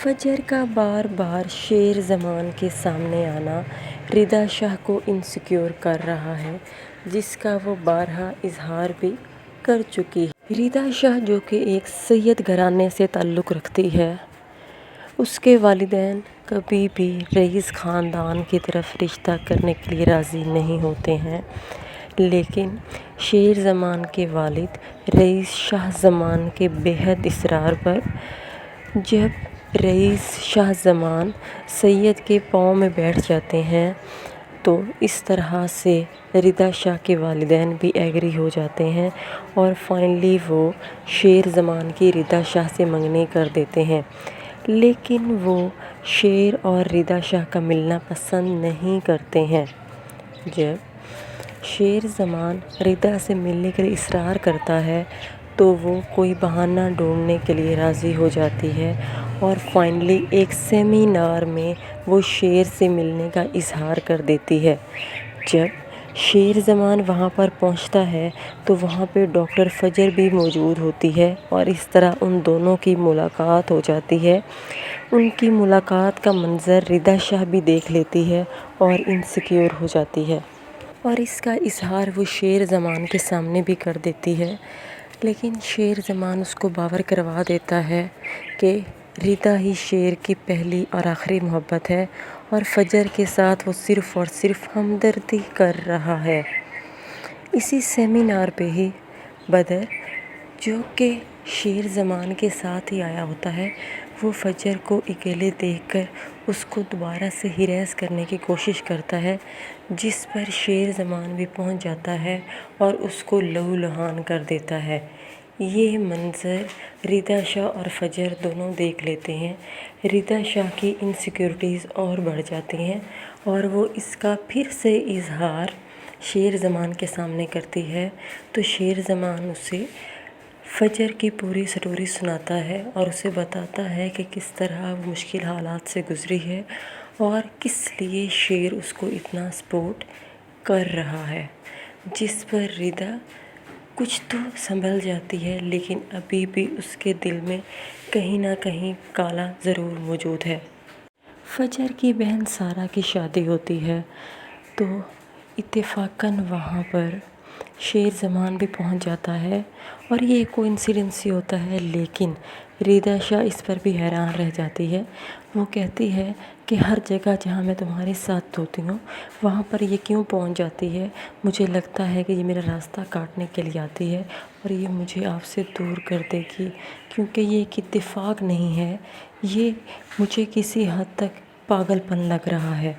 فجر کا بار بار شیر زمان کے سامنے آنا ردا شاہ کو انسیکیور کر رہا ہے، جس کا وہ بارہا اظہار بھی کر چکی ہے۔ ردا شاہ جو کہ ایک سید گھرانے سے تعلق رکھتی ہے، اس کے والدین کبھی بھی رئیس خاندان کی طرف رشتہ کرنے کے لیے راضی نہیں ہوتے ہیں، لیکن شیر زمان کے والد رئیس شاہ زمان کے بے حد اصرار پر جب رئیس شاہ زمان سید کے پاؤں میں بیٹھ جاتے ہیں تو اس طرح سے ردا شاہ کے والدین بھی ایگری ہو جاتے ہیں اور فائنلی وہ شیر زمان کی ردا شاہ سے منگنی کر دیتے ہیں، لیکن وہ شیر اور ردا شاہ کا ملنا پسند نہیں کرتے ہیں۔ جب شیر زمان ردا سے ملنے کے لیے اصرار کرتا ہے تو وہ کوئی بہانہ ڈھونڈنے کے لیے راضی ہو جاتی ہے اور فائنلی ایک سیمینار میں وہ شیر سے ملنے کا اظہار کر دیتی ہے۔ جب شیر زمان وہاں پر پہنچتا ہے تو وہاں پہ ڈاکٹر فجر بھی موجود ہوتی ہے اور اس طرح ان دونوں کی ملاقات ہو جاتی ہے۔ ان کی ملاقات کا منظر ردا شاہ بھی دیکھ لیتی ہے اور انسیکیور ہو جاتی ہے اور اس کا اظہار وہ شیر زمان کے سامنے بھی کر دیتی ہے، لیکن شیر زمان اس کو باور کروا دیتا ہے کہ ردا ہی شیر کی پہلی اور آخری محبت ہے اور فجر کے ساتھ وہ صرف اور صرف ہمدردی کر رہا ہے۔ اسی سیمینار پہ ہی بدر، جو کہ شیر زمان کے ساتھ ہی آیا ہوتا ہے، وہ فجر کو اکیلے دیکھ کر اس کو دوبارہ سے ہیریس کرنے کی کوشش کرتا ہے، جس پر شیر زمان بھی پہنچ جاتا ہے اور اس کو لہو لہان کر دیتا ہے۔ یہ منظر ردا شاہ اور فجر دونوں دیکھ لیتے ہیں۔ ردا شاہ کی انسیکیورٹیز اور بڑھ جاتی ہیں اور وہ اس کا پھر سے اظہار شیر زمان کے سامنے کرتی ہے تو شیر زمان اسے فجر کی پوری سٹوری سناتا ہے اور اسے بتاتا ہے کہ کس طرح وہ مشکل حالات سے گزری ہے اور کس لیے شیر اس کو اتنا سپورٹ کر رہا ہے، جس پر ردا کچھ تو سنبھل جاتی ہے، لیکن ابھی بھی اس کے دل میں کہیں نہ کہیں کالا ضرور موجود ہے۔ فجر کی بہن سارہ کی شادی ہوتی ہے تو اتفاقاً وہاں پر شیر زمان بھی پہنچ جاتا ہے اور یہ کوئنسیڈنس ہی ہوتا ہے، لیکن ردا شاہ اس پر بھی حیران رہ جاتی ہے۔ وہ کہتی ہے کہ ہر جگہ جہاں میں تمہارے ساتھ ہوتی ہوں وہاں پر یہ کیوں پہنچ جاتی ہے؟ مجھے لگتا ہے کہ یہ میرا راستہ کاٹنے کے لیے آتی ہے اور یہ مجھے آپ سے دور کر دے گی، کیونکہ یہ ایک اتفاق نہیں ہے، یہ مجھے کسی حد تک پاگل پن لگ رہا ہے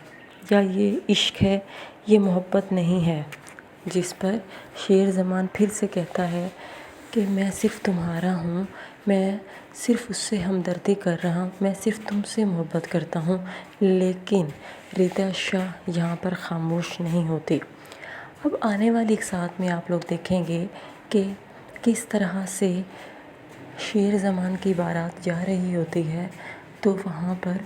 یا یہ عشق ہے، یہ محبت نہیں ہے۔ جس پر شیر زمان پھر سے کہتا ہے کہ میں صرف تمہارا ہوں، میں صرف اس سے ہمدردی کر رہا ہوں، میں صرف تم سے محبت کرتا ہوں، لیکن ردا شاہ یہاں پر خاموش نہیں ہوتی۔ اب آنے والی ایک ساتھ میں آپ لوگ دیکھیں گے کہ کس طرح سے شیر زمان کی بارات جا رہی ہوتی ہے تو وہاں پر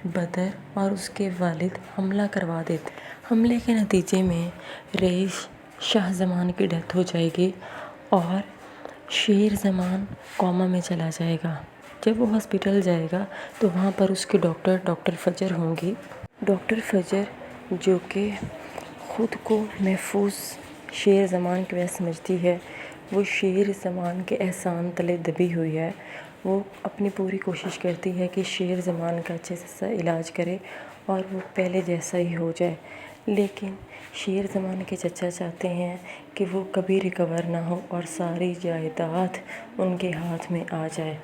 بدر اور اس کے والد حملہ کروا دیتے ہیں۔ حملے کے نتیجے میں رئیس شاہ زمان کی ڈیتھ ہو جائے گی اور شیر زمان کوما میں چلا جائے گا۔ جب وہ ہاسپٹل جائے گا تو وہاں پر اس کی ڈاکٹر فجر ہوں گی۔ ڈاکٹر فجر جو کہ خود کو محفوظ شیر زمان کی وجہ سمجھتی ہے، وہ شیر زمان کے احسان تلے دبی ہوئی ہے، وہ اپنی پوری کوشش کرتی ہے کہ شیر زمان کا اچھے سے علاج کرے اور وہ پہلے جیسا ہی ہو جائے، لیکن شیر زمان کے چچا چاہتے ہیں کہ وہ کبھی ریکور نہ ہو اور ساری جائیداد ان کے ہاتھ میں آ جائے،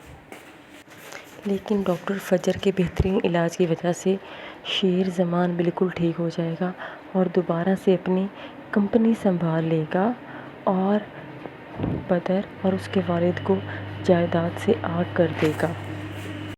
لیکن ڈاکٹر فجر کے بہترین علاج کی وجہ سے شیر زمان بالکل ٹھیک ہو جائے گا اور دوبارہ سے اپنی کمپنی سنبھال لے گا اور بدر اور اس کے والد کو جائیداد سے آگ کر دے گا۔